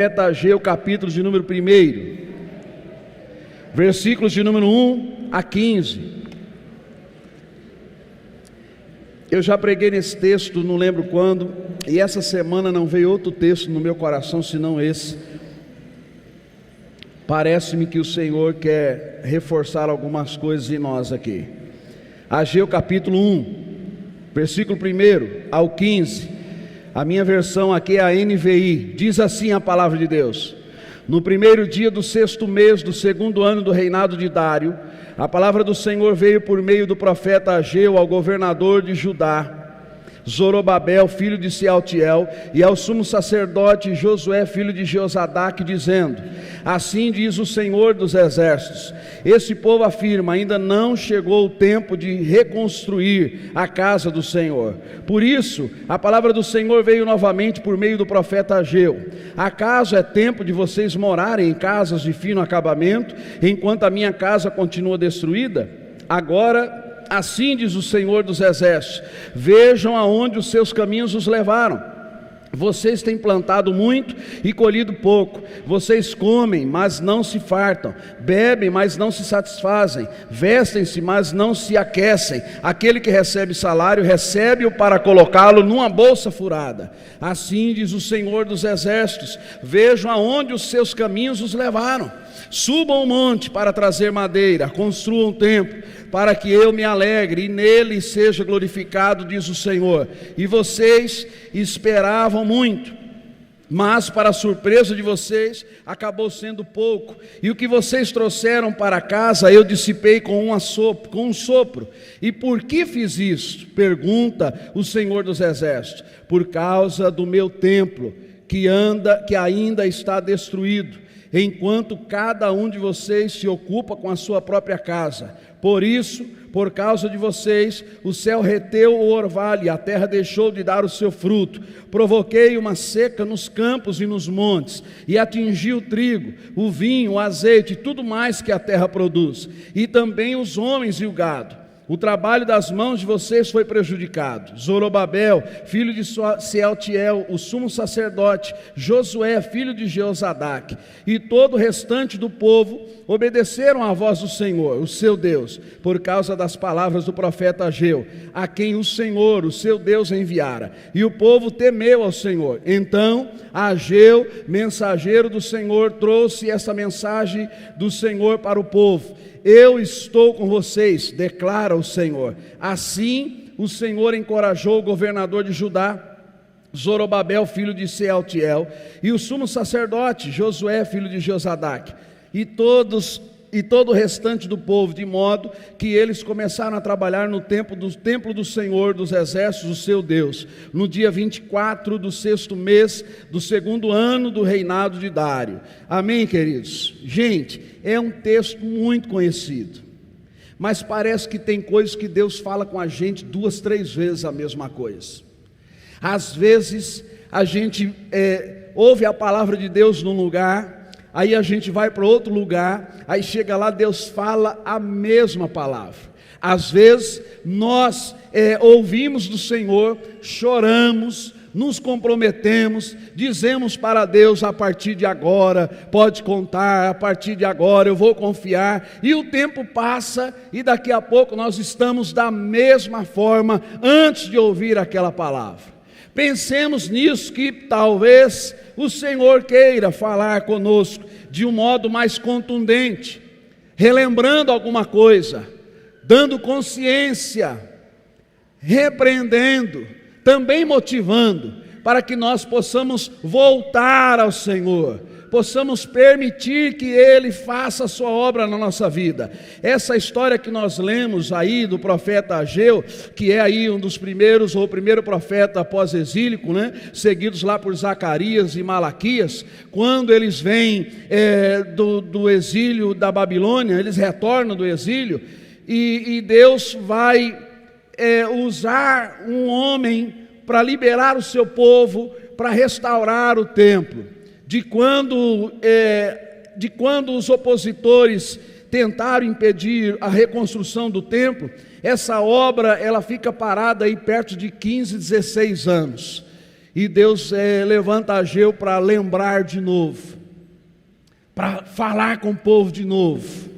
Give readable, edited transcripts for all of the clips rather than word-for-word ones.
profeta Ageu, capítulo de número 1, versículos de número 1 a 15. Eu já preguei nesse texto, não lembro quando, e essa semana não veio outro texto no meu coração senão esse. Parece-me que o Senhor quer reforçar algumas coisas em nós aqui. Ageu capítulo 1, versículo 1 ao 15. A minha versão aqui é a NVI. Diz assim a palavra de Deus: no primeiro dia do 6º mês do 2º ano do reinado de Dário, a palavra do Senhor veio por meio do profeta Ageu ao governador de Judá, Zorobabel, filho de Sealtiel, e ao sumo sacerdote Josué, filho de Jeozadaque, dizendo: assim diz o Senhor dos exércitos, esse povo afirma, ainda não chegou o tempo de reconstruir a casa do Senhor. Por isso, a palavra do Senhor veio novamente por meio do profeta Ageu: acaso é tempo de vocês morarem em casas de fino acabamento, enquanto a minha casa continua destruída? Agora, assim diz o Senhor dos exércitos: vejam aonde os seus caminhos os levaram. Vocês têm plantado muito e colhido pouco. Vocês comem, mas não se fartam. Bebem, mas não se satisfazem. Vestem-se, mas não se aquecem. Aquele que recebe salário, recebe-o para colocá-lo numa bolsa furada. Assim diz o Senhor dos exércitos: vejam aonde os seus caminhos os levaram. Subam o monte para trazer madeira, construam um templo, para que eu me alegre e nele seja glorificado, diz o Senhor. E vocês esperavam muito, mas para a surpresa de vocês, acabou sendo pouco. E o que vocês trouxeram para casa, eu dissipei com um sopro. E por que fiz isso? Pergunta o Senhor dos exércitos: por causa do meu templo, que ainda está destruído, enquanto cada um de vocês se ocupa com a sua própria casa. Por isso, por causa de vocês, o céu reteu o orvalho, e a terra deixou de dar o seu fruto. Provoquei uma seca nos campos e nos montes, e atingi o trigo, o vinho, o azeite, e tudo mais que a terra produz, e também os homens e o gado. O trabalho das mãos de vocês foi prejudicado. Zorobabel, filho de Sealtiel, o sumo sacerdote, Josué, filho de Jeozadaque, e todo o restante do povo obedeceram à voz do Senhor, o seu Deus, por causa das palavras do profeta Ageu, a quem o Senhor, o seu Deus, enviara. E o povo temeu ao Senhor. Então Ageu, mensageiro do Senhor, trouxe essa mensagem do Senhor para o povo: eu estou com vocês, declara o Senhor. Assim o Senhor encorajou o governador de Judá, Zorobabel, filho de Sealtiel, e o sumo sacerdote Josué, filho de Jeozadaque, e todo o restante do povo, de modo que eles começaram a trabalhar no templo do Senhor dos exércitos, o seu Deus, no dia 24 do 6º mês do 2º ano do reinado de Dário. Amém, queridos? Gente, é um texto muito conhecido, mas parece que tem coisas que Deus fala com a gente 2, 3 vezes a mesma coisa. Às vezes a gente ouve a palavra de Deus num lugar, aí a gente vai para outro lugar, aí chega lá, Deus fala a mesma palavra. Às vezes nós ouvimos do Senhor, choramos, nos comprometemos, dizemos para Deus: a partir de agora pode contar, a partir de agora eu vou confiar, e o tempo passa e daqui a pouco nós estamos da mesma forma antes de ouvir aquela palavra. Pensemos nisso, que talvez o Senhor queira falar conosco de um modo mais contundente, relembrando alguma coisa, dando consciência, repreendendo, também motivando, para que nós possamos voltar ao Senhor, possamos permitir que Ele faça a sua obra na nossa vida. Essa história que nós lemos aí do profeta Ageu, que é aí um dos primeiros, ou o primeiro profeta pós-exílico, né? Seguidos lá por Zacarias e Malaquias, quando eles vêm do exílio da Babilônia, eles retornam do exílio, e Deus vai usar um homem para liberar o seu povo, para restaurar o templo. De quando os opositores tentaram impedir a reconstrução do templo, essa obra ela fica parada aí perto de 15, 16 anos. E Deus levanta Ageu para lembrar de novo, para falar com o povo de novo.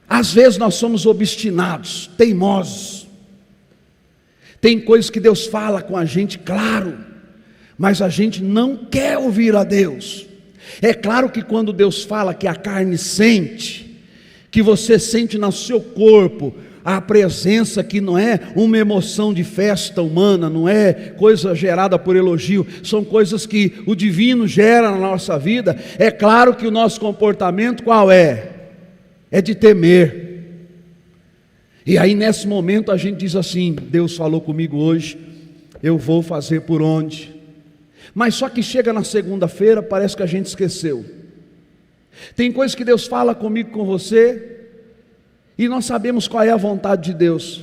Às vezes nós somos obstinados, teimosos. Tem coisas que Deus fala com a gente, claro, mas a gente não quer ouvir a Deus. É claro que quando Deus fala que a carne sente, que você sente no seu corpo a presença, que não é uma emoção de festa humana, não é coisa gerada por elogio, são coisas que o divino gera na nossa vida. É claro que o nosso comportamento qual é? É de temer. E aí nesse momento a gente diz assim: Deus falou comigo hoje, eu vou fazer por onde? Mas só que chega na segunda-feira, parece que a gente esqueceu. Tem coisas que Deus fala comigo, com você, e nós sabemos qual é a vontade de Deus,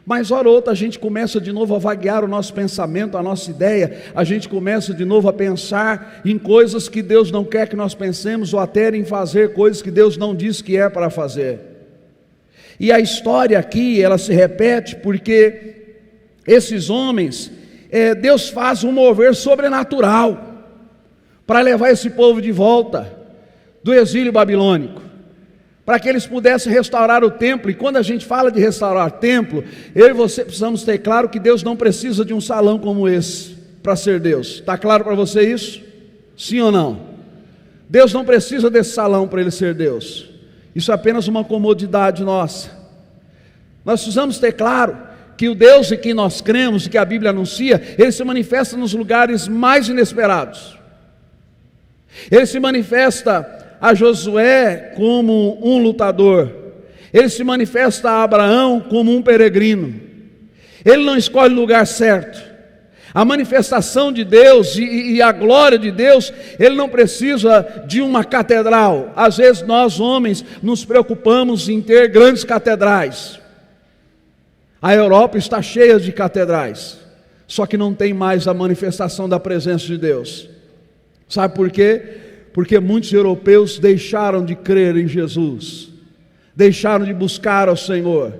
mas hora ou outra a gente começa de novo a vaguear o nosso pensamento, a nossa ideia, a gente começa de novo a pensar em coisas que Deus não quer que nós pensemos, ou até em fazer coisas que Deus não disse que é para fazer. E a história aqui, ela se repete porque esses homens, Deus faz um mover sobrenatural para levar esse povo de volta do exílio babilônico, para que eles pudessem restaurar o templo. E quando a gente fala de restaurar o templo, eu e você precisamos ter claro que Deus não precisa de um salão como esse para ser Deus. Está claro para você isso? Sim ou não? Deus não precisa desse salão para ele ser Deus. Isso é apenas uma comodidade nossa. Nós precisamos ter claro que o Deus em quem nós cremos, que a Bíblia anuncia, ele se manifesta nos lugares mais inesperados. Ele se manifesta a Josué como um lutador, ele se manifesta a Abraão como um peregrino. Ele não escolhe o lugar certo. A manifestação de Deus e a glória de Deus, ele não precisa de uma catedral. Às vezes nós homens nos preocupamos em ter grandes catedrais. A Europa está cheia de catedrais, só que não tem mais a manifestação da presença de Deus. Sabe por quê? Porque muitos europeus deixaram de crer em Jesus, deixaram de buscar ao Senhor.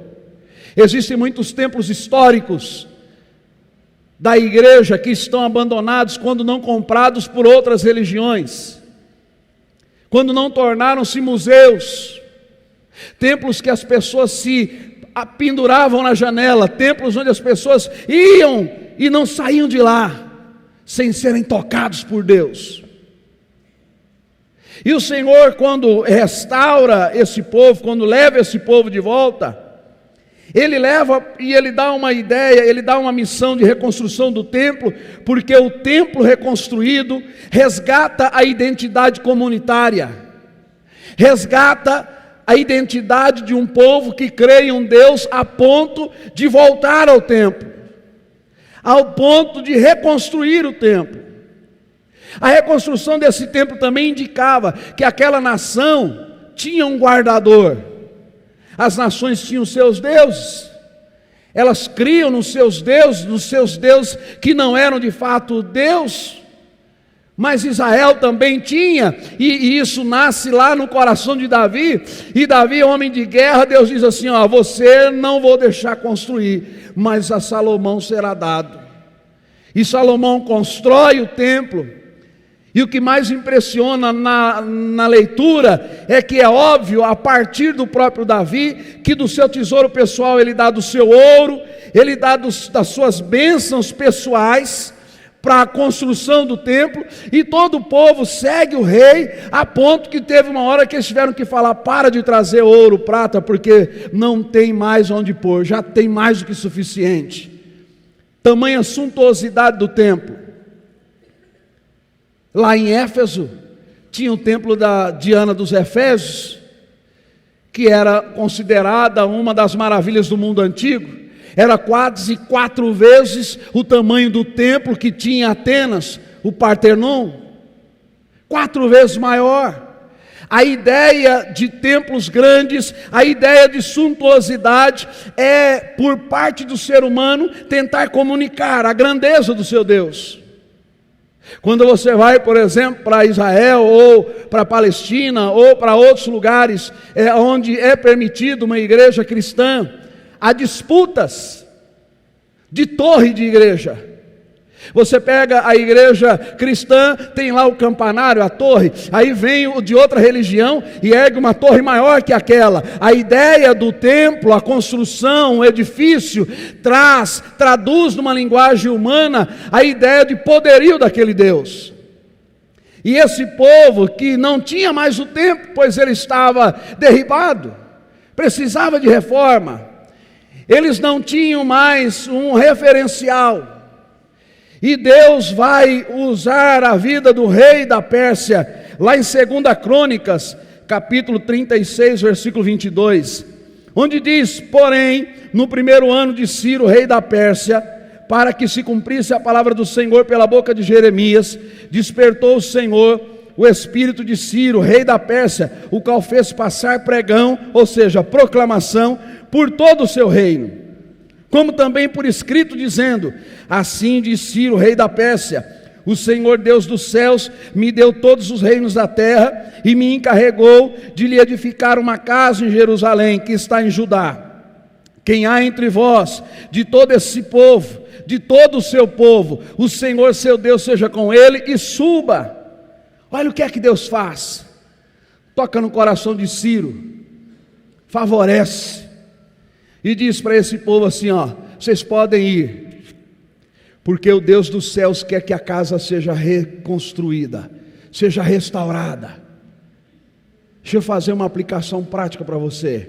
Existem muitos templos históricos da igreja que estão abandonados quando não comprados por outras religiões, quando não tornaram-se museus, templos que as pessoas se penduravam na janela, templos onde as pessoas iam e não saíam de lá sem serem tocados por Deus. E o Senhor, quando restaura esse povo, quando leva esse povo de volta, ele leva e ele dá uma ideia, ele dá uma missão de reconstrução do templo, porque o templo reconstruído resgata a identidade comunitária, resgata a identidade de um povo que crê em um Deus a ponto de voltar ao templo, ao ponto de reconstruir o templo. A reconstrução desse templo também indicava que aquela nação tinha um guardador. As nações tinham seus deuses, elas criam nos seus deuses que não eram de fato Deus, mas Israel também tinha, e isso nasce lá no coração de Davi, e Davi, homem de guerra, Deus diz assim: ó, você não vou deixar construir, mas a Salomão será dado. E Salomão constrói o templo. E o que mais impressiona na leitura é que é óbvio, a partir do próprio Davi, que do seu tesouro pessoal ele dá do seu ouro, ele dá das suas bênçãos pessoais para a construção do templo, e todo o povo segue o rei, a ponto que teve uma hora que eles tiveram que falar: para de trazer ouro, prata, porque não tem mais onde pôr, já tem mais do que suficiente. Tamanha suntuosidade do templo. Lá em Éfeso, tinha o templo da Diana dos Efésios, que era considerada uma das maravilhas do mundo antigo. Era quase 4 vezes o tamanho do templo que tinha em Atenas, o Partenon. 4 vezes maior. A ideia de templos grandes, a ideia de suntuosidade é, por parte do ser humano, tentar comunicar a grandeza do seu Deus. Quando você vai, por exemplo, para Israel, ou para a Palestina, ou para outros lugares onde é permitido uma igreja cristã, há disputas de torre de igreja. Você pega a igreja cristã, tem lá o campanário, a torre, aí vem o de outra religião e ergue uma torre maior que aquela. A ideia do templo, a construção, o edifício, traduz numa linguagem humana a ideia de poderio daquele Deus. E esse povo que não tinha mais o templo, pois ele estava derribado, precisava de reforma, eles não tinham mais um referencial. E Deus vai usar a vida do rei da Pérsia, lá em 2 Crônicas, capítulo 36, versículo 22, onde diz: porém, no primeiro ano de Ciro, rei da Pérsia, para que se cumprisse a palavra do Senhor pela boca de Jeremias, despertou o Senhor o espírito de Ciro, rei da Pérsia, o qual fez passar pregão, ou seja, proclamação, por todo o seu reino, como também por escrito, dizendo: assim diz Ciro, rei da Pérsia: o Senhor Deus dos céus me deu todos os reinos da terra e me encarregou de lhe edificar uma casa em Jerusalém, que está em Judá. Quem há entre vós, de todo esse povo, de todo o seu povo, o Senhor seu Deus seja com ele e suba. Olha o que é que Deus faz. Toca no coração de Ciro, favorece, e diz para esse povo assim: ó, vocês podem ir, porque o Deus dos céus quer que a casa seja reconstruída, seja restaurada. Deixa eu fazer uma aplicação prática para você.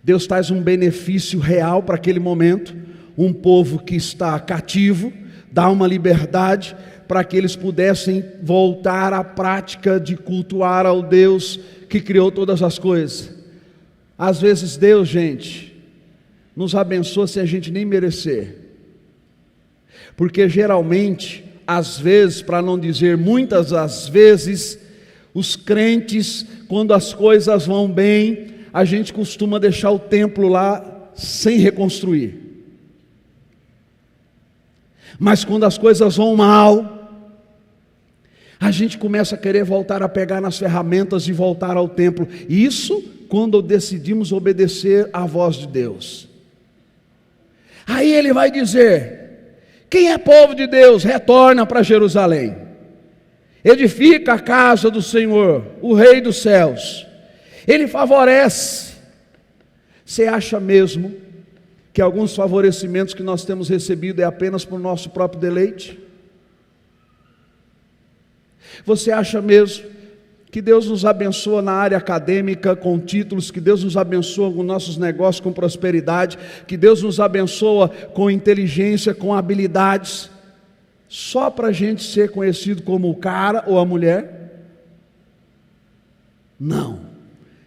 Deus traz um benefício real para aquele momento, um povo que está cativo, dá uma liberdade para que eles pudessem voltar à prática de cultuar ao Deus que criou todas as coisas. Às vezes Deus, gente, nos abençoa sem a gente nem merecer, porque geralmente, às vezes, para não dizer muitas das vezes, os crentes, quando as coisas vão bem, a gente costuma deixar o templo lá sem reconstruir. Mas quando as coisas vão mal, a gente começa a querer voltar a pegar nas ferramentas e voltar ao templo. Isso quando decidimos obedecer à voz de Deus. Aí ele vai dizer: quem é povo de Deus, retorna para Jerusalém, edifica a casa do Senhor, o Rei dos céus. Ele favorece. Você acha mesmo que alguns favorecimentos que nós temos recebido é apenas por nosso próprio deleite? Você acha mesmo que Deus nos abençoa na área acadêmica com títulos, que Deus nos abençoa com nossos negócios com prosperidade, que Deus nos abençoa com inteligência, com habilidades, só para a gente ser conhecido como o cara ou a mulher? Não,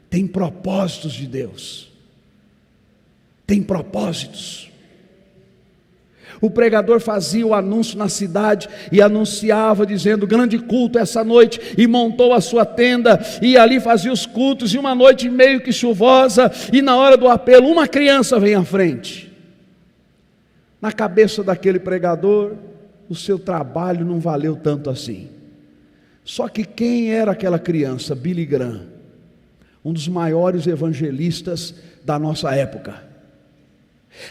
tem propósitos de Deus, tem propósitos. O pregador fazia o anúncio na cidade e anunciava dizendo: grande culto essa noite, e montou a sua tenda e ali fazia os cultos, e uma noite meio que chuvosa, e na hora do apelo uma criança vem à frente. Na cabeça daquele pregador, o seu trabalho não valeu tanto assim. Só que quem era aquela criança? Billy Graham, um dos maiores evangelistas da nossa época.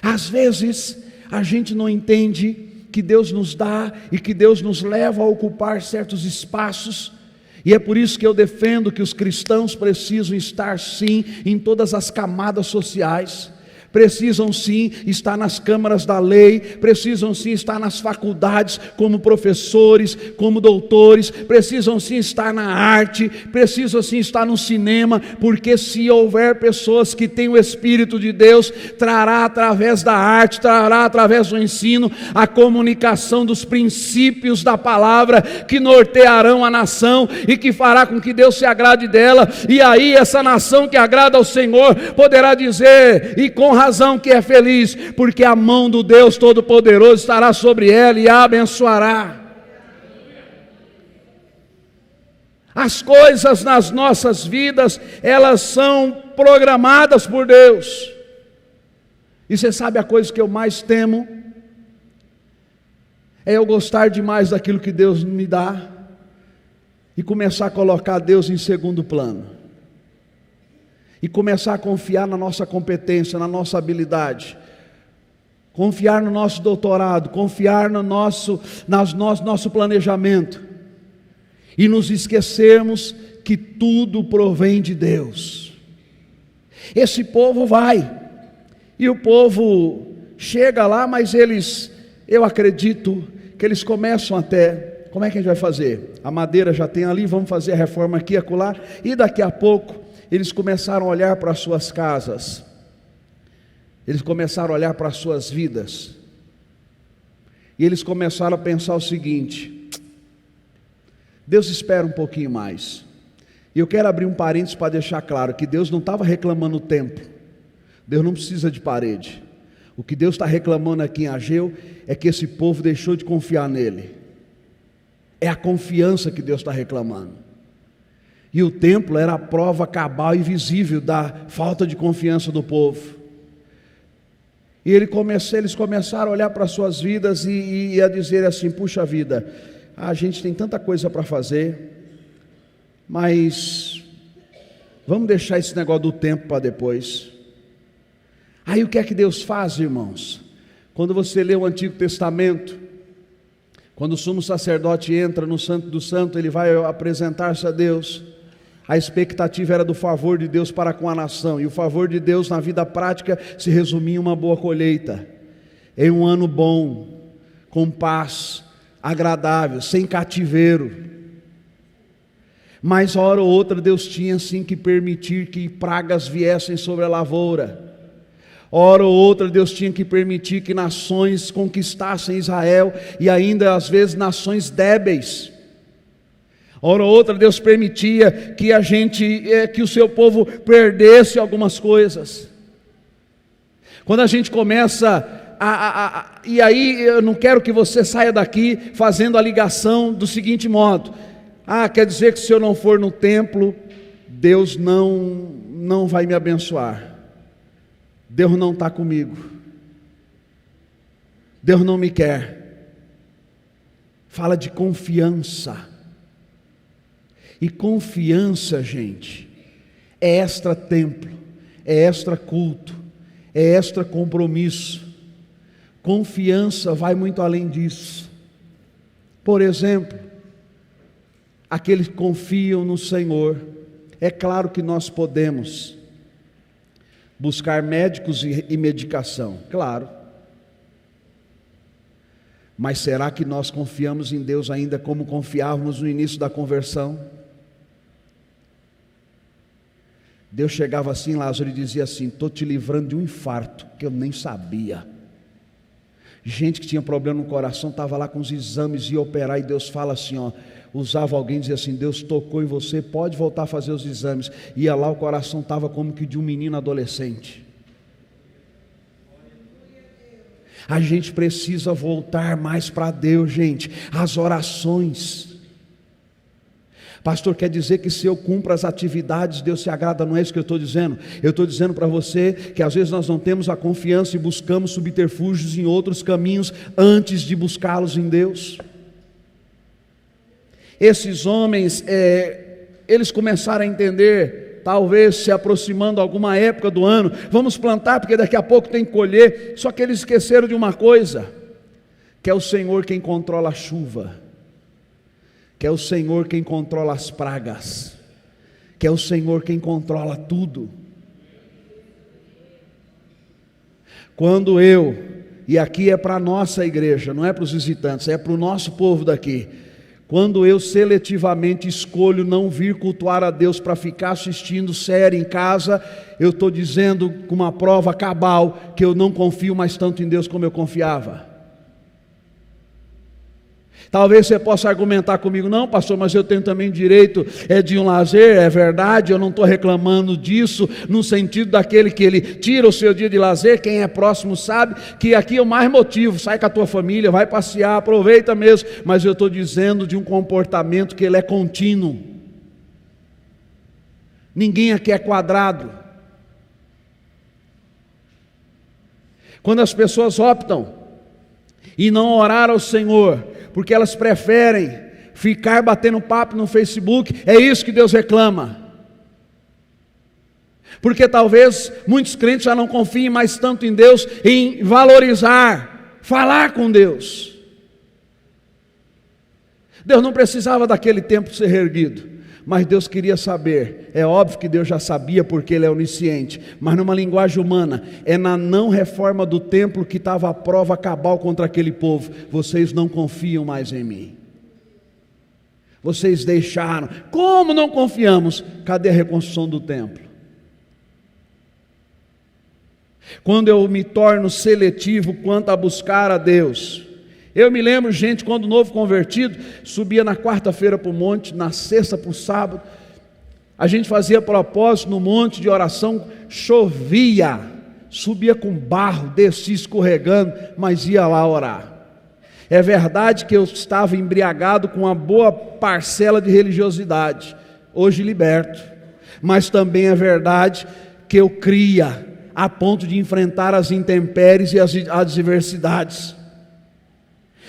Às vezes a gente não entende que Deus nos dá e que Deus nos leva a ocupar certos espaços, e é por isso que eu defendo que os cristãos precisam estar sim em todas as camadas sociais, precisam sim estar nas câmaras da lei, precisam sim estar nas faculdades como professores, como doutores, precisam sim estar na arte, precisam sim estar no cinema, porque se houver pessoas que têm o Espírito de Deus, trará através da arte, trará através do ensino, a comunicação dos princípios da palavra, que nortearão a nação, e que fará com que Deus se agrade dela, e aí essa nação que agrada ao Senhor, poderá dizer, e com razão que é feliz, porque a mão do Deus Todo-Poderoso estará sobre ela e a abençoará. As coisas nas nossas vidas, elas são programadas por Deus. E você sabe a coisa que eu mais temo? É eu gostar demais daquilo que Deus me dá e começar a colocar Deus em segundo plano. E começar a confiar na nossa competência, na nossa habilidade. confiar no nosso doutorado, confiar no nosso planejamento, e nos esquecermos que tudo provém de Deus. Esse povo vai, e o povo chega lá, mas eu acredito que eles começam até, como é que a gente vai fazer? A madeira já tem ali, vamos fazer a reforma aqui e acolá, e daqui a pouco eles começaram a olhar para as suas casas, eles começaram a olhar para as suas vidas, e eles começaram a pensar o seguinte: Deus espera um pouquinho mais. E eu quero abrir um parênteses para deixar claro que Deus não estava reclamando o templo, Deus não precisa de parede. O que Deus está reclamando aqui em Ageu é que esse povo deixou de confiar nele. É a confiança que Deus está reclamando. E o templo era a prova cabal e visível da falta de confiança do povo. E eles começaram a olhar para as suas vidas e a dizer assim: puxa vida, a gente tem tanta coisa para fazer, mas vamos deixar esse negócio do templo para depois. Aí o que é que Deus faz, irmãos? Quando você lê o Antigo Testamento, quando o sumo sacerdote entra no Santo do Santo, ele vai apresentar-se a Deus. A expectativa era do favor de Deus para com a nação, e o favor de Deus na vida prática se resumia em uma boa colheita, em um ano bom, com paz, agradável, sem cativeiro. Mas hora ou outra Deus tinha sim que permitir que pragas viessem sobre a lavoura. Hora ou outra Deus tinha que permitir que nações conquistassem Israel, e ainda às vezes nações débeis. Hora ou outra Deus permitia que o seu povo perdesse algumas coisas. Quando a gente começa e aí eu não quero que você saia daqui fazendo a ligação do seguinte modo: quer dizer que se eu não for no templo, Deus não vai me abençoar. Deus não está comigo. Deus não me quer. Fala de confiança. E confiança, gente, é extra templo, é extra culto, é extra compromisso. Confiança vai muito além disso. Por exemplo, aqueles que confiam no Senhor. É claro que nós podemos buscar médicos e medicação, claro. Mas será que nós confiamos em Deus ainda como confiávamos no início da conversão? Deus chegava assim, Lázaro, e dizia assim: estou te livrando de um infarto, que eu nem sabia. Gente que tinha problema no coração, estava lá com os exames, ia operar, e Deus fala assim, usava alguém e dizia assim: Deus tocou em você, pode voltar a fazer os exames. Ia lá, o coração estava como que de um menino adolescente. A gente precisa voltar mais para Deus, gente. As orações. Pastor, quer dizer que se eu cumpro as atividades, Deus se agrada? Não é isso que eu estou dizendo. Eu estou dizendo para você que às vezes nós não temos a confiança e buscamos subterfúgios em outros caminhos antes de buscá-los em Deus. Esses homens, eles começaram a entender, talvez se aproximando alguma época do ano, vamos plantar porque daqui a pouco tem que colher. Só que eles esqueceram de uma coisa, que é o Senhor quem controla a chuva, que é o Senhor quem controla as pragas, que é o Senhor quem controla tudo. Quando e aqui é para a nossa igreja, não é para os visitantes, é para o nosso povo daqui. Quando eu seletivamente escolho não vir cultuar a Deus para ficar assistindo série em casa, eu estou dizendo com uma prova cabal que eu não confio mais tanto em Deus como eu confiava. Talvez você possa argumentar comigo: não, pastor, mas eu tenho também direito de um lazer. É verdade, eu não estou reclamando disso, no sentido daquele que ele tira o seu dia de lazer. Quem é próximo sabe que aqui é o mais motivo: sai com a tua família, vai passear, aproveita mesmo. Mas eu estou dizendo de um comportamento que ele é contínuo. Ninguém aqui é quadrado. Quando as pessoas optam e não orar ao Senhor, porque elas preferem ficar batendo papo no Facebook, é isso que Deus reclama. Porque talvez muitos crentes já não confiem mais tanto em Deus, em valorizar, falar com Deus. Deus não precisava daquele templo ser reerguido, mas Deus queria saber. É óbvio que Deus já sabia, porque Ele é onisciente, mas numa linguagem humana, é na não reforma do templo que estava a prova cabal contra aquele povo. Vocês não confiam mais em mim, vocês deixaram. Como não confiamos? Cadê a reconstrução do templo? Quando eu me torno seletivo quanto a buscar a Deus. Eu me lembro, gente, quando novo convertido, subia na quarta-feira para o monte, na sexta para o sábado, a gente fazia propósito no monte de oração, chovia, subia com barro, descia escorregando, mas ia lá orar. É verdade que eu estava embriagado com uma boa parcela de religiosidade, hoje liberto, mas também é verdade que eu cria a ponto de enfrentar as intempéries e as adversidades.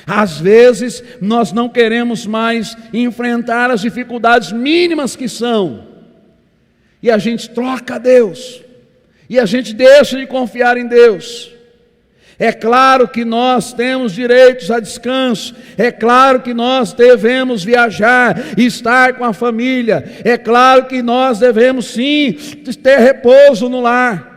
Às vezes nós não queremos mais enfrentar as dificuldades mínimas que são, e a gente troca Deus, e a gente deixa de confiar em Deus. É claro que nós temos direitos a descanso, é claro que nós devemos viajar, estar com a família, é claro que nós devemos sim ter repouso no lar,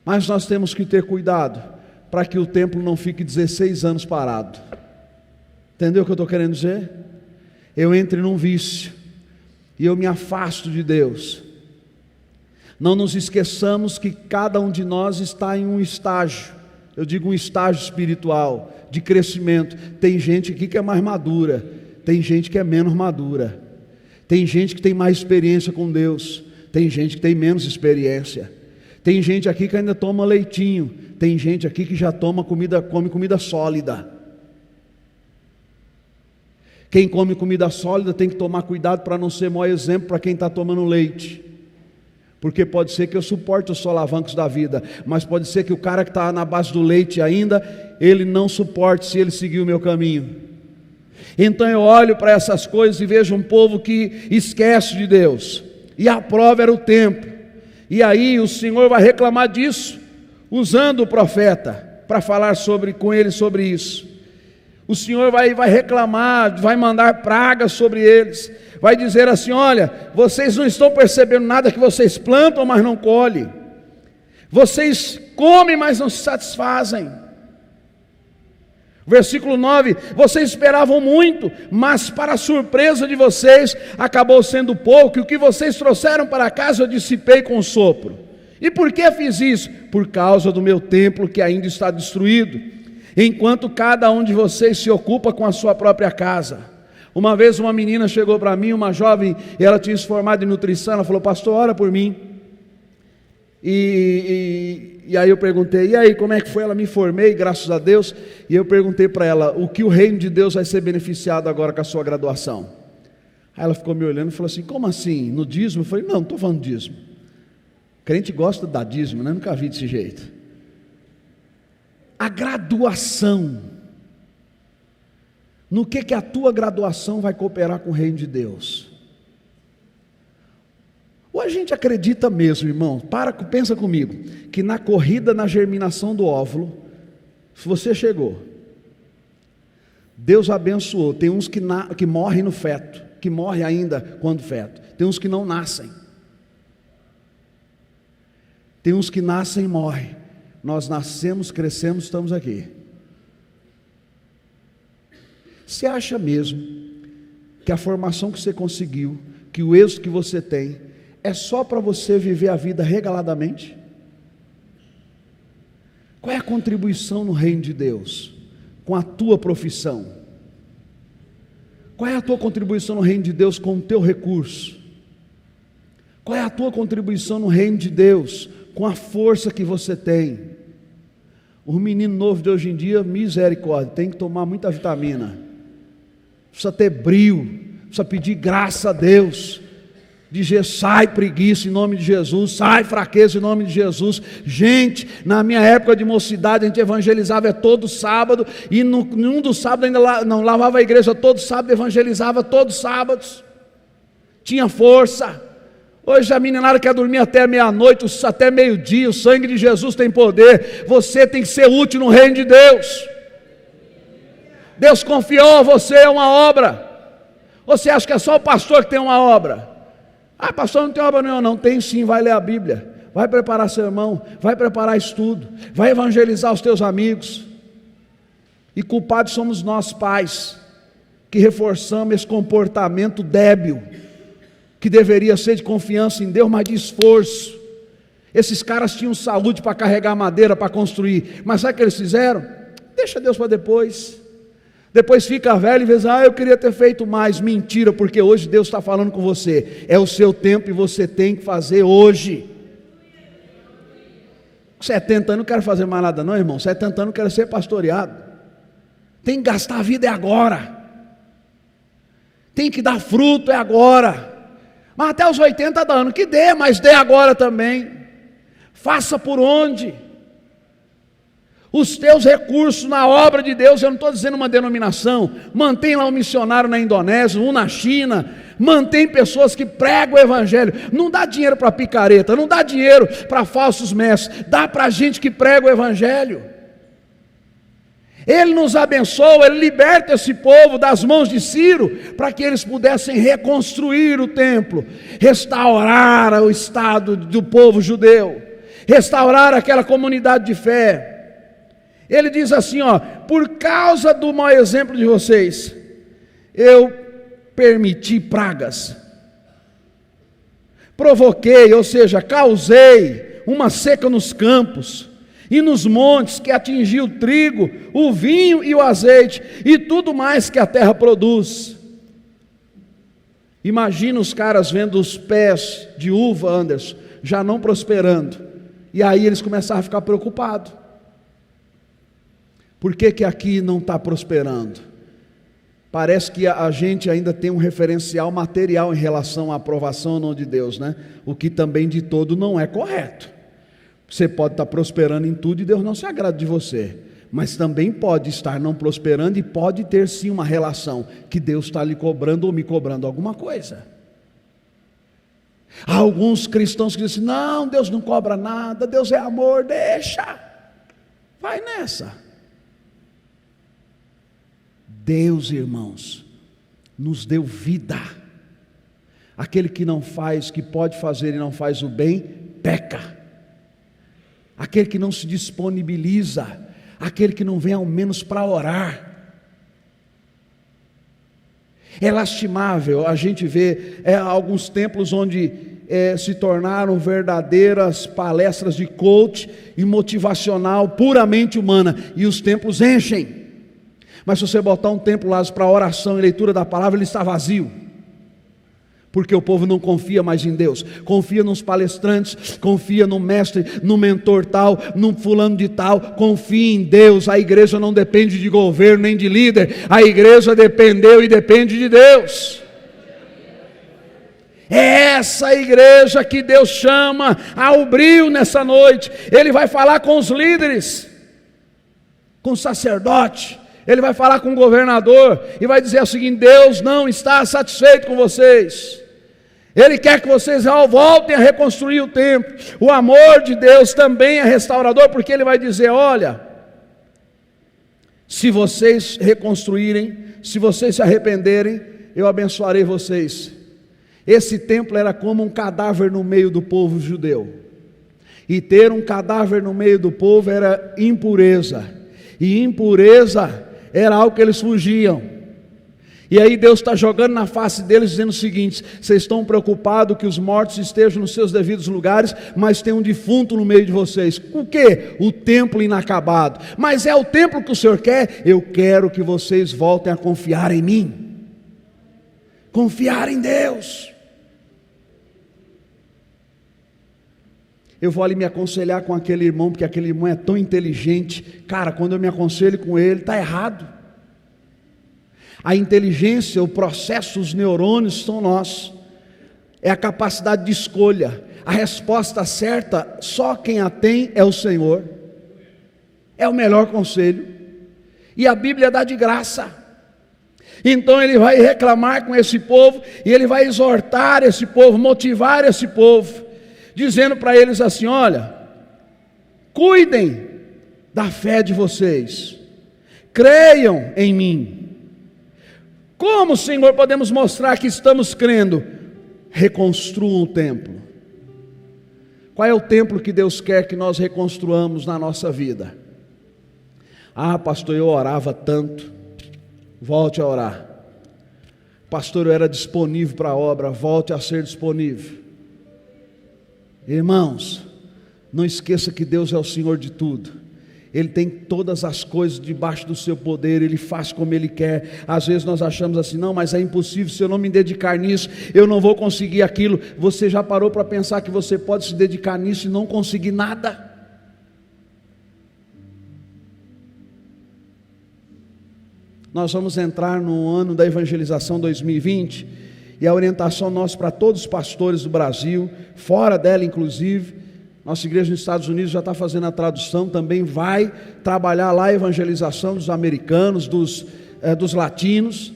mas nós temos que ter cuidado para que o templo não fique 16 anos parado. Entendeu o que eu estou querendo dizer? Eu entro num vício e eu me afasto de Deus. Não nos esqueçamos que cada um de nós está em um estágio, eu digo um estágio espiritual, de crescimento. Tem gente aqui que é mais madura, tem gente que é menos madura, tem gente que tem mais experiência com Deus, tem gente que tem menos experiência. Tem gente aqui que ainda toma leitinho, tem gente aqui que já come comida sólida. Quem come comida sólida tem que tomar cuidado para não ser mau exemplo para quem está tomando leite. Porque pode ser que eu suporte os solavancos da vida, mas pode ser que o cara que está na base do leite ainda, ele não suporte se ele seguir o meu caminho. Então eu olho para essas coisas e vejo um povo que esquece de Deus, e a prova era o tempo. E aí o Senhor vai reclamar disso, usando o profeta para falar com ele sobre isso. O Senhor vai reclamar, vai mandar pragas sobre eles, vai dizer assim: olha, vocês não estão percebendo nada, que vocês plantam, mas não colhem, vocês comem, mas não se satisfazem. Versículo 9: vocês esperavam muito, mas para a surpresa de vocês, acabou sendo pouco, e o que vocês trouxeram para casa eu dissipei com sopro. E por que fiz isso? Por causa do meu templo que ainda está destruído, enquanto cada um de vocês se ocupa com a sua própria casa. Uma vez uma menina chegou para mim, uma jovem, e ela tinha se formado em nutrição. Ela falou: pastor, ora por mim. E aí eu perguntei: e aí, como é que foi? Ela: me formei, graças a Deus. E eu perguntei para ela: o que o reino de Deus vai ser beneficiado agora com a sua graduação? Aí ela ficou me olhando e falou assim: como assim? No dízimo? Eu falei: não estou falando dízimo. Crente gosta de dar dízimo, né? Nunca vi desse jeito. A graduação. No que a tua graduação vai cooperar com o reino de Deus? Ou a gente acredita mesmo, irmão, pensa comigo, que na corrida, na germinação do óvulo, se você chegou, Deus abençoou. Tem uns que morrem no feto, que morrem ainda quando feto. Tem uns que não nascem. Tem uns que nascem e morrem. Nós nascemos, crescemos, estamos aqui. Você acha mesmo que a formação que você conseguiu, que o êxito que você tem, é só para você viver a vida regaladamente? Qual é a contribuição no reino de Deus com a tua profissão? Qual é a tua contribuição no reino de Deus com o teu recurso? Qual é a tua contribuição no reino de Deus com a força que você tem? O menino novo de hoje em dia, misericórdia, tem que tomar muita vitamina, precisa ter brio, precisa pedir graça a Deus. Dizer: sai preguiça em nome de Jesus, sai fraqueza em nome de Jesus. Gente, na minha época de mocidade, a gente evangelizava todo sábado, e num dos sábados ainda não lavava a igreja todo sábado, evangelizava todos os sábados, tinha força. Hoje a meninada quer dormir até meia-noite, até meio-dia. O sangue de Jesus tem poder. Você tem que ser útil no reino de Deus. Deus confiou a você uma obra. Você acha que é só o pastor que tem uma obra? Ah, pastor, não tem obra nenhuma. Não, tem sim. Vai ler a Bíblia, vai preparar sermão, vai preparar estudo, vai evangelizar os teus amigos. E culpados somos nós, pais, que reforçamos esse comportamento débil, que deveria ser de confiança em Deus, mas de esforço. Esses caras tinham saúde para carregar madeira, para construir, mas sabe o que eles fizeram? Deixa Deus para depois. Depois fica velho e diz, eu queria ter feito mais. Mentira, porque hoje Deus está falando com você. É o seu tempo e você tem que fazer hoje. 70 anos não quero fazer mais nada não, irmão. 70 anos não quero ser pastoreado. Tem que gastar a vida, é agora. Tem que dar fruto, é agora. Mas até os 80 anos, que dê, mas dê agora também. Faça por onde? Os teus recursos na obra de Deus, eu não estou dizendo uma denominação, mantém lá um missionário na Indonésia, um na China, mantém pessoas que pregam o Evangelho. Não dá dinheiro para picareta, não dá dinheiro para falsos mestres, dá para gente que prega o Evangelho. Ele nos abençoa, Ele liberta esse povo das mãos de Ciro, para que eles pudessem reconstruir o templo, restaurar o estado do povo judeu, restaurar aquela comunidade de fé. Ele diz assim, por causa do mau exemplo de vocês, eu permiti pragas, provoquei, ou seja, causei uma seca nos campos, e nos montes, que atingiu o trigo, o vinho e o azeite, e tudo mais que a terra produz. Imagina os caras vendo os pés de uva, Anderson, já não prosperando, e aí eles começaram a ficar preocupados. Por que aqui não está prosperando? Parece que a gente ainda tem um referencial material em relação à aprovação ou não de Deus, né? O que também de todo não é correto. Você pode estar prosperando em tudo e Deus não se agrada de você, mas também pode estar não prosperando e pode ter sim uma relação que Deus está lhe cobrando ou me cobrando alguma coisa. Há alguns cristãos que dizem, não, Deus não cobra nada, Deus é amor, deixa, vai nessa. Deus, irmãos, nos deu vida. Aquele que não faz, que pode fazer e não faz o bem, peca. Aquele que não se disponibiliza, aquele que não vem ao menos para orar. É lastimável a gente ver alguns templos onde se tornaram verdadeiras palestras de coach e motivacional, puramente humana, e os templos enchem. Mas se você botar um templo lá para oração e leitura da palavra, ele está vazio. Porque o povo não confia mais em Deus, confia nos palestrantes, confia no mestre, no mentor tal, no fulano de tal, confia em Deus. A igreja não depende de governo nem de líder, a igreja dependeu e depende de Deus. É essa igreja que Deus chama ao brilho nessa noite. Ele vai falar com os líderes, com o sacerdote, ele vai falar com o governador e vai dizer o seguinte: Deus não está satisfeito com vocês. Ele quer que vocês voltem a reconstruir o templo. O amor de Deus também é restaurador, porque Ele vai dizer, olha, se vocês reconstruírem, se vocês se arrependerem, eu abençoarei vocês. Esse templo era como um cadáver no meio do povo judeu, e ter um cadáver no meio do povo era impureza, e impureza era algo que eles fugiam. E aí Deus está jogando na face deles, dizendo o seguinte: vocês estão preocupados que os mortos estejam nos seus devidos lugares, mas tem um defunto no meio de vocês. O quê? O templo inacabado. Mas é o templo que o Senhor quer? Eu quero que vocês voltem a confiar em mim, confiar em Deus. Eu vou ali me aconselhar com aquele irmão, porque aquele irmão é tão inteligente. Cara, quando eu me aconselho com ele, está errado. A inteligência, o processo, os neurônios são nossos. É a capacidade de escolha. A resposta certa, só quem a tem é o Senhor. É o melhor conselho. E a Bíblia dá de graça. Então ele vai reclamar com esse povo, e ele vai exortar esse povo, motivar esse povo, dizendo para eles assim: olha, cuidem da fé de vocês, creiam em mim. Como, Senhor, podemos mostrar que estamos crendo? Reconstruam o templo. Qual é o templo que Deus quer que nós reconstruamos na nossa vida? Ah, pastor, eu orava tanto. Volte a orar. Pastor, eu era disponível para a obra. Volte a ser disponível. Irmãos, não esqueça que Deus é o Senhor de tudo. Ele tem todas as coisas debaixo do seu poder, Ele faz como Ele quer. Às vezes nós achamos assim: não, mas é impossível, se eu não me dedicar nisso, eu não vou conseguir aquilo. Você já parou para pensar que você pode se dedicar nisso e não conseguir nada? Nós vamos entrar no ano da evangelização 2020, e a orientação nossa para todos os pastores do Brasil, fora dela inclusive, nossa igreja nos Estados Unidos já está fazendo a tradução, também vai trabalhar lá a evangelização dos americanos, dos latinos,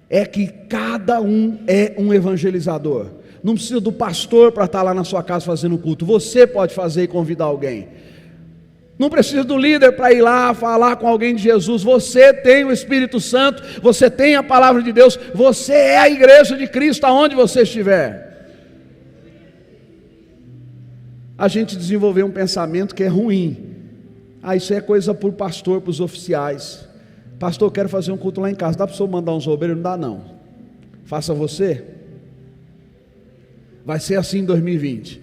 é que cada um é um evangelizador. Não precisa do pastor para estar lá na sua casa fazendo culto, você pode fazer e convidar alguém. Não precisa do líder para ir lá falar com alguém de Jesus. Você tem o Espírito Santo, você tem a palavra de Deus, você é a igreja de Cristo aonde você estiver. A gente desenvolveu um pensamento que é ruim. Ah, isso é coisa para o pastor, para os oficiais. Pastor, eu quero fazer um culto lá em casa. Dá para o senhor mandar uns obreiros? Não dá não. Faça você. Vai ser assim em 2020.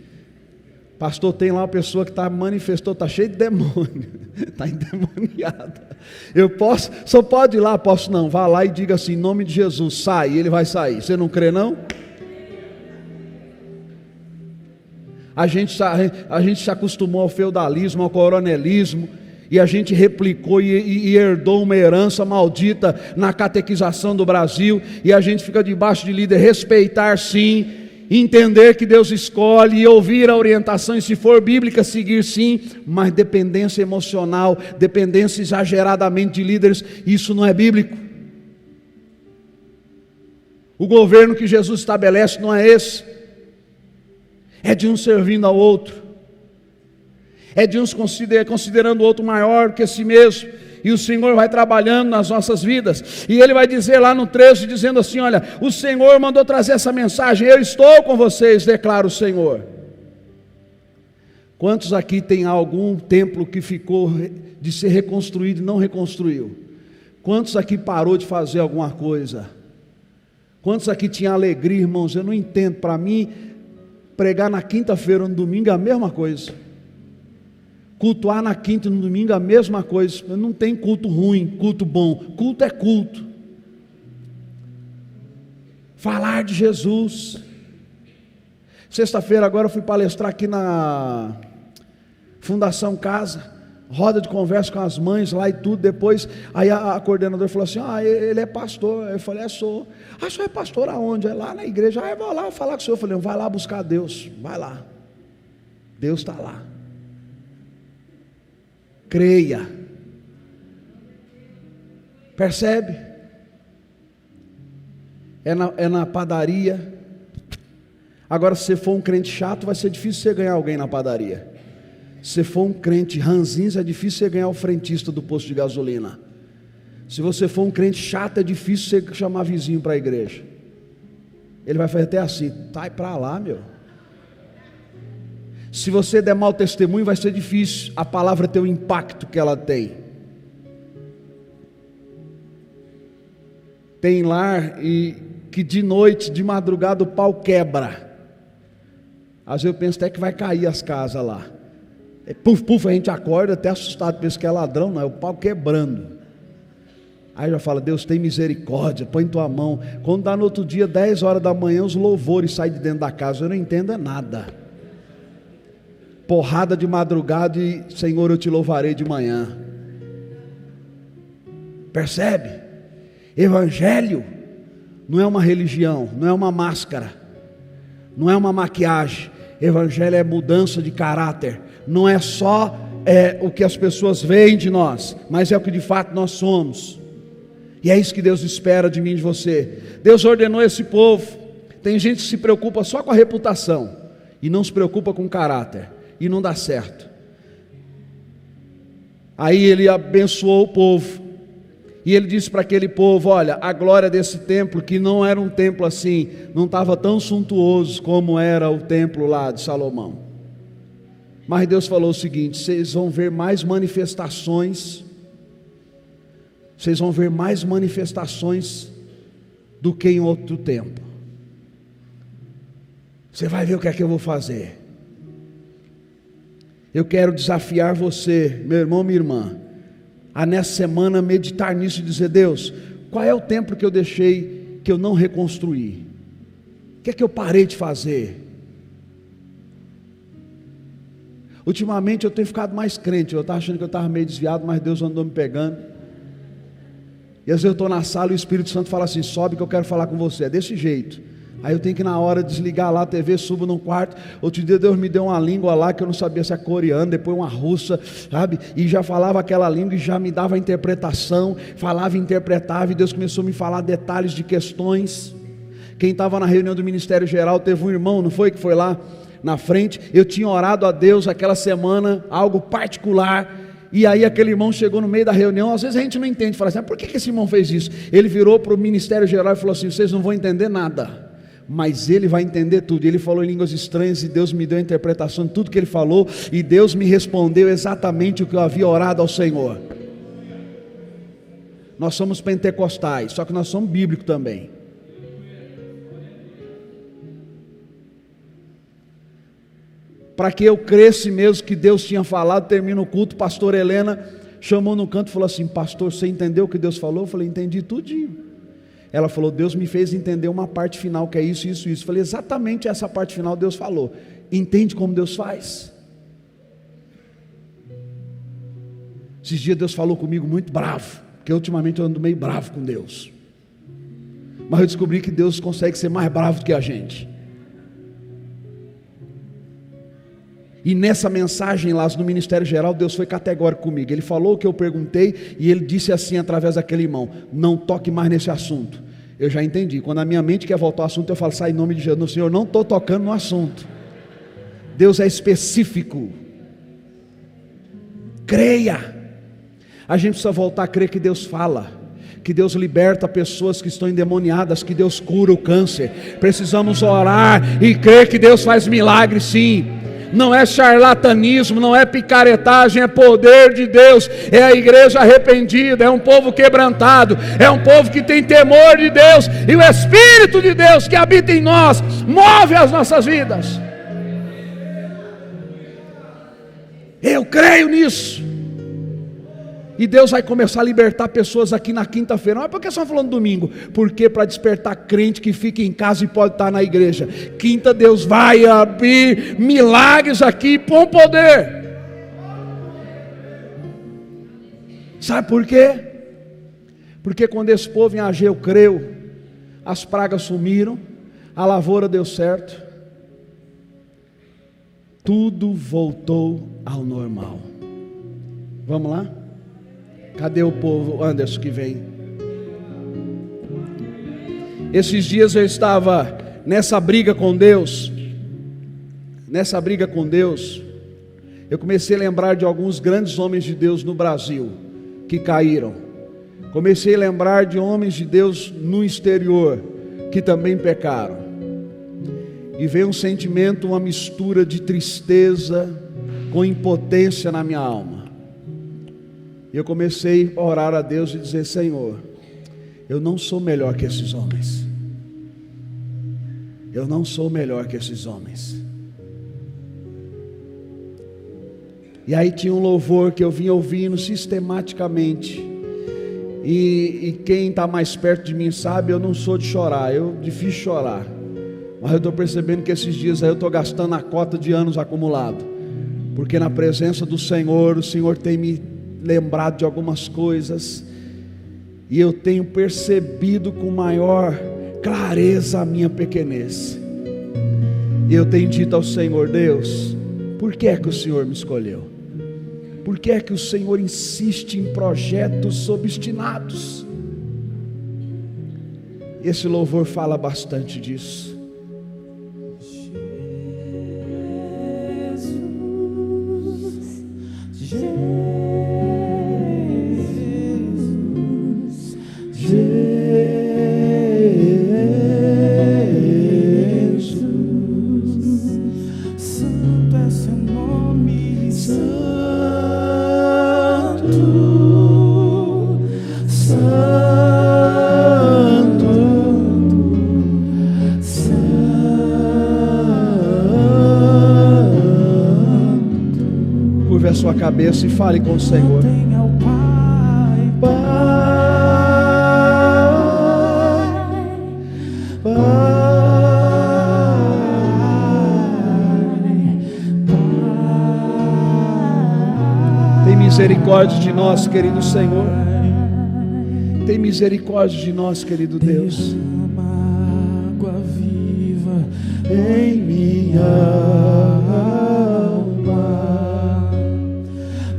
Pastor, tem lá uma pessoa que manifestou, está cheio de demônio. Está endemoniada. Eu posso? Só pode ir lá? Posso não. Vá lá e diga assim: em nome de Jesus, sai. E ele vai sair. Você não crê não? A gente se acostumou ao feudalismo, ao coronelismo, e a gente replicou e herdou uma herança maldita na catequização do Brasil, e a gente fica debaixo de líder. Respeitar sim, entender que Deus escolhe e ouvir a orientação, e se for bíblica seguir sim, mas dependência emocional, dependência exageradamente de líderes, isso não é bíblico. O governo que Jesus estabelece não é esse. É de um servindo ao outro, é de uns considerando o outro maior que si mesmo, e o Senhor vai trabalhando nas nossas vidas, e Ele vai dizer lá no 13, dizendo assim: olha, o Senhor mandou trazer essa mensagem, eu estou com vocês, declara o Senhor. Quantos aqui tem algum templo que ficou de ser reconstruído e não reconstruiu? Quantos aqui parou de fazer alguma coisa? Quantos aqui tinha alegria, irmãos? Eu não entendo, para mim pregar na quinta-feira ou no domingo é a mesma coisa, cultuar na quinta e no domingo é a mesma coisa. Não tem culto ruim, culto bom, culto é culto. Falar de Jesus. Sexta-feira agora eu fui palestrar aqui na Fundação Casa, roda de conversa com as mães lá e tudo. Depois, aí a coordenadora falou assim: ah, ele é pastor. Eu falei: sou. Ah, o senhor é pastor aonde? É lá na igreja. Ah, eu vou lá falar com o senhor. Eu falei: vai lá buscar Deus, vai lá, Deus está lá. Creia. Percebe? É na padaria. Agora, se você for um crente chato, vai ser difícil você ganhar alguém na padaria. Se for um crente ranzinza, é difícil você ganhar o frentista do posto de gasolina. Se você for um crente chato, é difícil você chamar vizinho para a igreja. Ele vai fazer até assim: sai para lá, meu. Se você der mau testemunho, vai ser difícil a palavra ter o impacto que ela tem. Tem lar e que de noite, de madrugada, o pau quebra. Às vezes eu penso até que vai cair as casas lá. Puf, puf, a gente acorda até assustado, pensa que é ladrão, não, é o pau quebrando. Aí já fala: Deus tem misericórdia, põe tua mão. Quando dá no outro dia, 10 horas da manhã, os louvores saem de dentro da casa. Eu não entendo nada. Porrada de madrugada e: Senhor, eu te louvarei de manhã. Percebe? Evangelho não é uma religião, não é uma máscara, não é uma maquiagem. Evangelho é mudança de caráter. Não é só o que as pessoas veem de nós, mas é o que de fato nós somos. E é isso que Deus espera de mim e de você. Deus ordenou esse povo. Tem gente que se preocupa só com a reputação e não se preocupa com o caráter, e não dá certo. Aí ele abençoou o povo, e ele disse para aquele povo: olha, a glória desse templo, que não era um templo assim, não estava tão suntuoso como era o templo lá de Salomão. Mas Deus falou o seguinte: vocês vão ver mais manifestações, vocês vão ver mais manifestações do que em outro tempo. Você vai ver o que é que eu vou fazer. Eu quero desafiar você, meu irmão, minha irmã, a nessa semana meditar nisso e dizer: Deus, qual é o templo que eu deixei, que eu não reconstruí? O que é que eu parei de fazer? Ultimamente eu tenho ficado mais crente. Eu estava achando que eu estava meio desviado, mas Deus andou me pegando. E às vezes eu estou na sala e o Espírito Santo fala assim: sobe que eu quero falar com você. É desse jeito. Aí eu tenho que na hora desligar lá a TV, subo num quarto. Outro dia Deus me deu uma língua lá que eu não sabia se é coreana, depois uma russa, sabe? E já falava aquela língua e já me dava a interpretação. Falava e interpretava, e Deus começou a me falar detalhes de questões. Quem estava na reunião do Ministério Geral, teve um irmão, não foi? Que foi lá na frente. Eu tinha orado a Deus aquela semana, algo particular. E aí aquele irmão chegou no meio da reunião. Às vezes a gente não entende, fala assim: por que esse irmão fez isso? Ele virou para o Ministério Geral e falou assim: vocês não vão entender nada, mas ele vai entender tudo. Ele falou em línguas estranhas, e Deus me deu a interpretação de tudo que ele falou, e Deus me respondeu exatamente o que eu havia orado ao Senhor. Nós somos pentecostais, só que nós somos bíblicos também. Para que eu cresça mesmo que Deus tinha falado, termina o culto, pastor Helena chamou no canto e falou assim: pastor, você entendeu o que Deus falou? Eu falei: entendi tudinho. Ela falou: Deus me fez entender uma parte final, que é isso, isso, isso. Eu falei: exatamente essa parte final Deus falou. Entende como Deus faz? Esses dias Deus falou comigo muito bravo, porque ultimamente eu ando meio bravo com Deus. Mas eu descobri que Deus consegue ser mais bravo do que a gente. E nessa mensagem lá no Ministério Geral, Deus foi categórico comigo. Ele falou o que eu perguntei, e ele disse assim através daquele irmão: não toque mais nesse assunto. Eu já entendi. Quando a minha mente quer voltar ao assunto, eu falo: sai em nome de Jesus. Senhor, não estou tocando no assunto. Deus é específico. Creia. A gente precisa voltar a crer que Deus fala, que Deus liberta pessoas que estão endemoniadas, que Deus cura o câncer. Precisamos orar e crer que Deus faz milagres, sim. Não é charlatanismo, não é picaretagem, é poder de Deus. É a igreja arrependida, é um povo quebrantado, é um povo que tem temor de Deus, e o Espírito de Deus que habita em nós move as nossas vidas. Eu creio nisso. E Deus vai começar a libertar pessoas aqui na quinta-feira. Mas por que só falando domingo? Porque para despertar crente que fica em casa e pode estar na igreja. Quinta Deus vai abrir milagres aqui com poder. Sabe por quê? Porque quando esse povo em Ageu creu, as pragas sumiram, a lavoura deu certo, tudo voltou ao normal. Vamos lá? Cadê o povo, Anderson, que vem? Esses dias eu estava nessa briga com Deus. Eu comecei a lembrar de alguns grandes homens de Deus no Brasil que caíram. Comecei a lembrar de homens de Deus no exterior que também pecaram. E veio um sentimento, uma mistura de tristeza com impotência na minha alma. E eu comecei a orar a Deus e dizer: Senhor, eu não sou melhor que esses homens. Eu não sou melhor que esses homens. E aí tinha um louvor que eu vinha ouvindo sistematicamente. E quem está mais perto de mim sabe, eu não sou de chorar, difícil chorar. Mas eu estou percebendo que esses dias aí eu estou gastando a cota de anos acumulado. Porque na presença do Senhor, o Senhor tem me lembrado de algumas coisas, e eu tenho percebido com maior clareza a minha pequenez. E eu tenho dito ao Senhor: Deus, por que é que o Senhor me escolheu? Por que é que o Senhor insiste em projetos obstinados? Esse louvor fala bastante disso. Sua cabeça e fale com o Senhor. Tem misericórdia de nós, querido Senhor. Tem misericórdia de nós, querido Deus. Água viva em minha alma.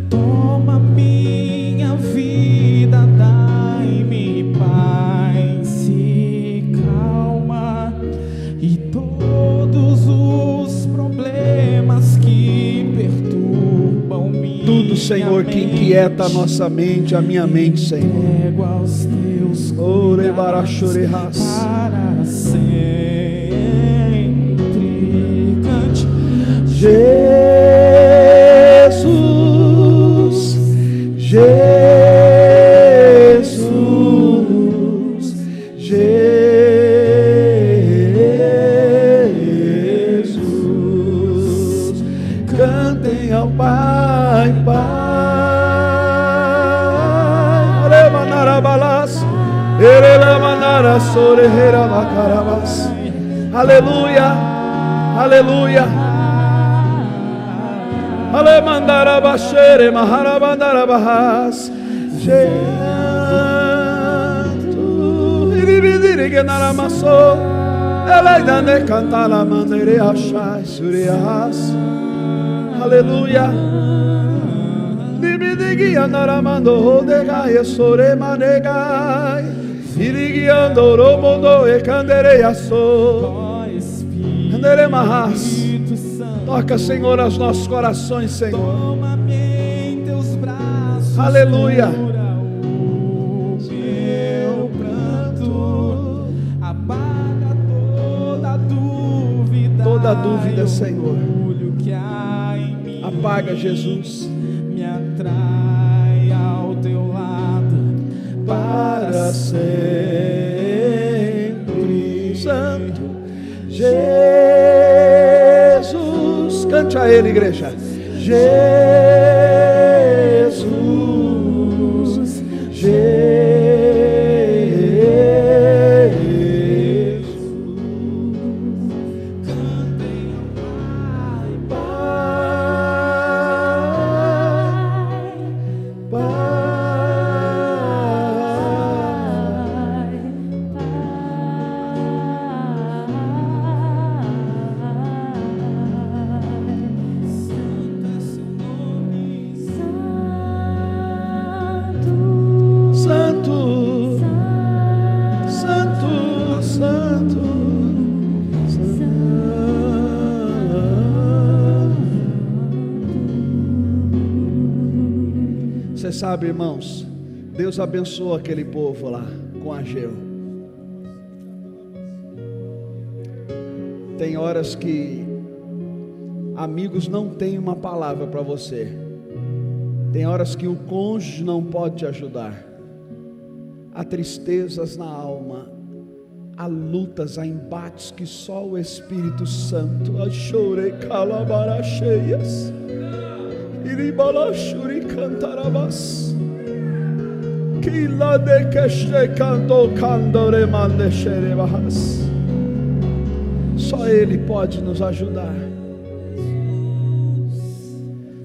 Toma minha vida, dai-me paz e calma, e todos os problemas que perturbam minha tudo, Senhor, que inquieta a nossa mente, a minha mente, Senhor. Entrego aos teus cuidados para sempre. Cante. Jesus, Jesus, Jesus, cantem ao Pai, Pai. Aremanarabalas, erelamanarasoreherabacarabas. Aleluia, aleluia. Alemandarabashere maharabandarabahas. Jeantu iribidirigενaramaso eleidane cantala mandere achai surias. Aleluia. Libidigianaramando rodegai sore manegai irigiando romondo e candereiaso andere mahas. Toca, Senhor, aos nossos corações, Senhor. Toma-me em teus braços. Aleluia. O meu pranto apaga toda dúvida. Toda dúvida, Senhor. Orgulho que há em mim. Apaga, Jesus. Me atrai ao teu lado Para sempre. Santo Jesus. Cante a Ele, igreja. Jesus, Jesus, cantem ao Pai, Pai, Você sabe, irmãos, Deus abençoou aquele povo lá com Ageu. Tem horas que amigos não têm uma palavra para você. Tem horas que o cônjuge não pode te ajudar. Há tristezas na alma, há lutas, há embates que só o Espírito Santo. Eu chorei calabaracheias. Iribalachuri cantarabas. Que lá de que este canto candore mande xerebas. Só Ele pode nos ajudar.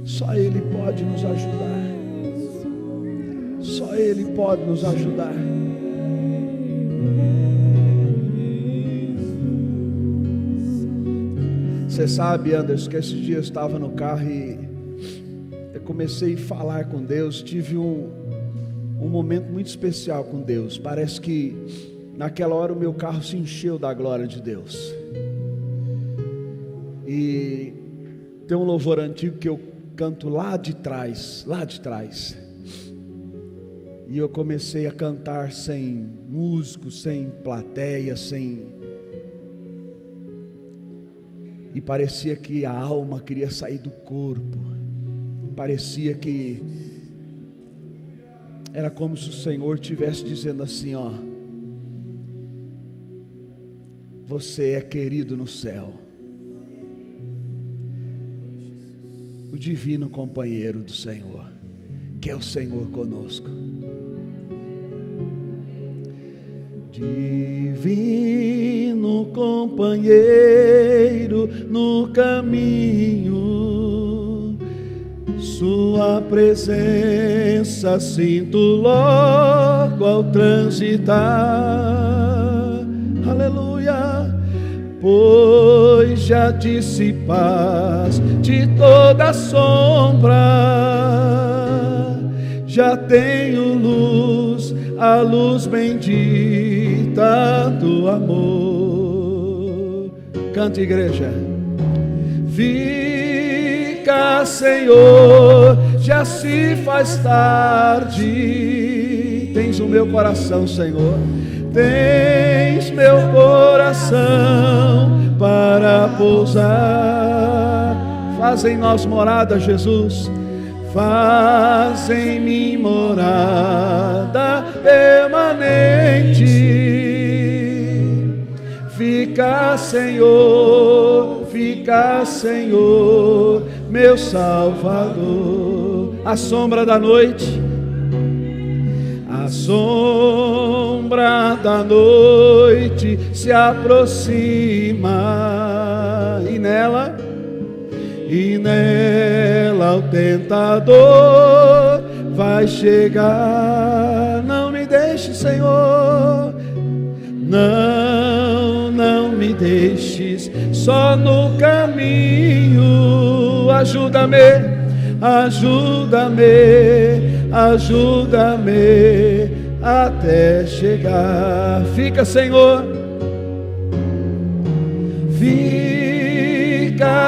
Só Ele pode nos ajudar. Só Ele pode nos ajudar. Você sabe, Anderson, que esses dias eu estava no carro e eu comecei a falar com Deus. Tive um momento muito especial com Deus. Parece que naquela hora o meu carro se encheu da glória de Deus. E tem um louvor antigo que eu canto lá de trás. E eu comecei a cantar sem músico, sem plateia, e parecia que a alma queria sair do corpo. Parecia que era como se o Senhor estivesse dizendo assim, ó: você é querido no céu. O divino companheiro do Senhor, que é o Senhor conosco. Divino companheiro no caminho, sua presença sinto logo ao transitar. Aleluia. Pois já dissipas de toda sombra, já tenho luz, a luz bendita do amor. Canta, igreja. Fica, Senhor, já se faz tarde. Tens o meu coração, Senhor. Tens meu coração para pousar. Faz em nós morada, Jesus. Faz em mim morada permanente. Fica, Senhor, meu Salvador. A sombra da noite, a sombra da noite se aproxima, e nela o tentador vai chegar. Não me deixe, Senhor, não me deixes só no caminho. Ajuda-me até chegar. Fica, Senhor,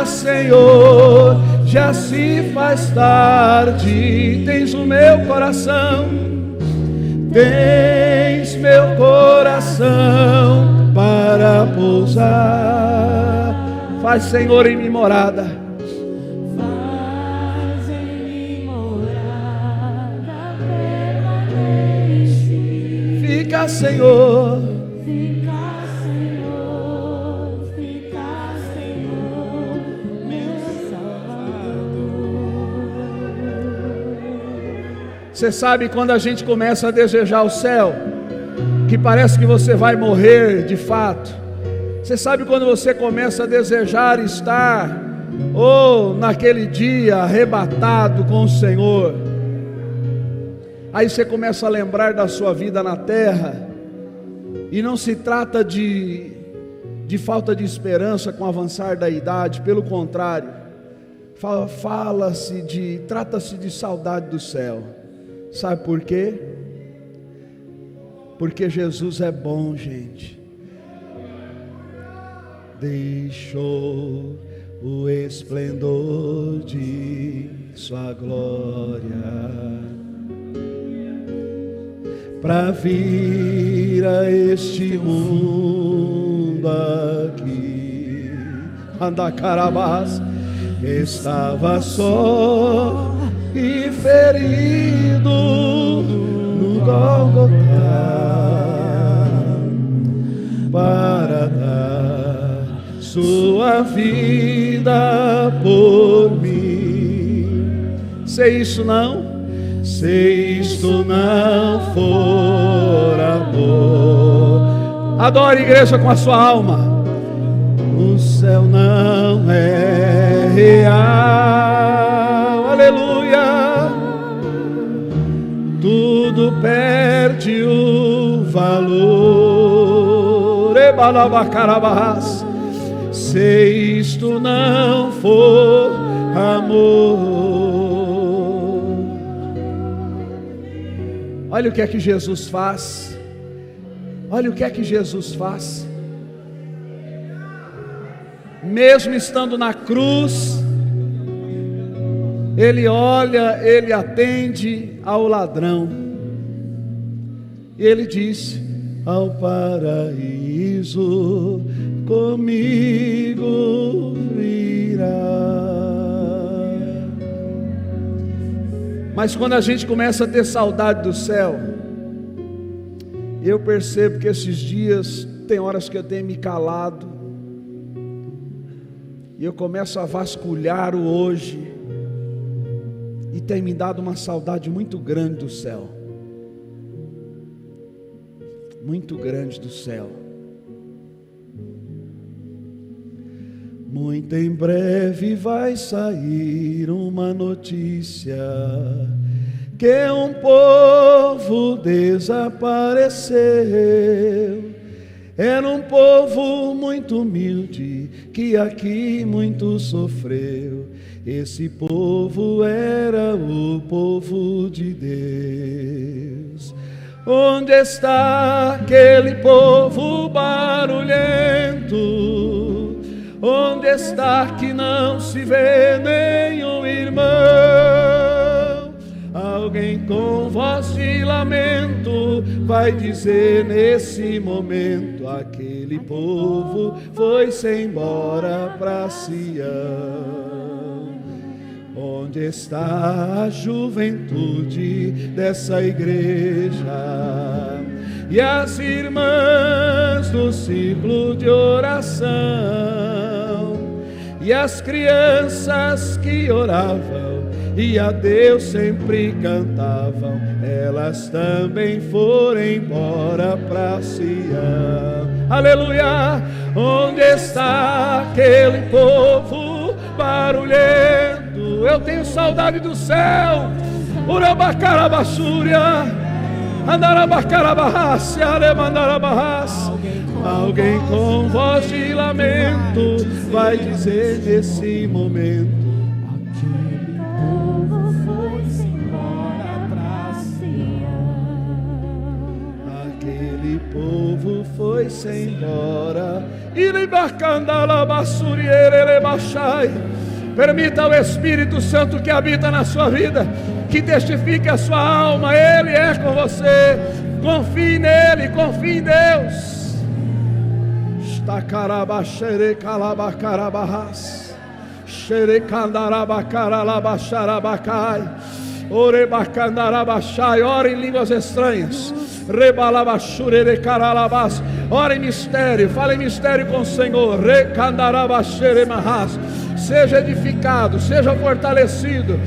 Senhor, já se faz tarde. Tens o meu coração, tens meu coração para pousar. Faz, Senhor, em mim morada. Faz em mim morada permanente. Fica, Senhor, Você sabe quando a gente começa a desejar o céu, que parece que você vai morrer de fato. Você sabe quando você começa a desejar estar, naquele dia arrebatado com o Senhor. Aí você começa a lembrar da sua vida na terra, e não se trata de falta de esperança com o avançar da idade, pelo contrário, trata-se de saudade do céu. Sabe por quê? Porque Jesus é bom, gente. Deixou o esplendor de sua glória para vir a este mundo aqui. Andacarabás, estava só e ferido no Gólgota para dar sua vida por mim. Se isto não for amor, adore, igreja, com a sua alma. O céu não é real, aleluia. Tudo perde o valor. Ebalabacarabás. Se isto não for amor. Olha o que é que Jesus faz. Olha o que é que Jesus faz. Mesmo estando na cruz, Ele olha, Ele atende ao ladrão. E Ele diz: ao paraíso comigo virá. Mas quando a gente começa a ter saudade do céu, eu percebo que esses dias tem horas que eu tenho me calado, e eu começo a vasculhar o hoje, e tem me dado uma saudade muito grande do céu. Muito grande do céu. Muito em breve vai sair uma notícia que um povo desapareceu. Era um povo muito humilde que aqui muito sofreu. Esse povo era o povo de Deus. Onde está aquele povo barulhento? Onde está que não se vê nenhum irmão? Alguém com voz de lamento vai dizer nesse momento: aquele povo foi-se embora para Sião. Onde está a juventude dessa igreja? E as irmãs do ciclo de oração? E as crianças que oravam e a Deus sempre cantavam? Elas também foram embora para Sião. Aleluia! Onde está aquele povo barulhento? Eu tenho saudade do céu. Urabacarabassúria, Andarabacarabahas, Aremandarabahas. Alguém com voz de lamento vai dizer nesse momento: Aquele povo foi-se embora pra Sião. aquele povo foi-se embora. Iribacandarabassuriererebachai. Permita ao Espírito Santo que habita na sua vida, que testifique a sua alma. Ele é com você. Confie nele, confie em Deus. Estacarabachere-calabacarabahas, xerecandarabacarabaxarabacai, orebacandarabachai. Ora em línguas estranhas. Rebalabachure-caralabas. Ora em mistério, fala em mistério com o Senhor. Recandarabachere-mahas. Seja edificado, seja fortalecido.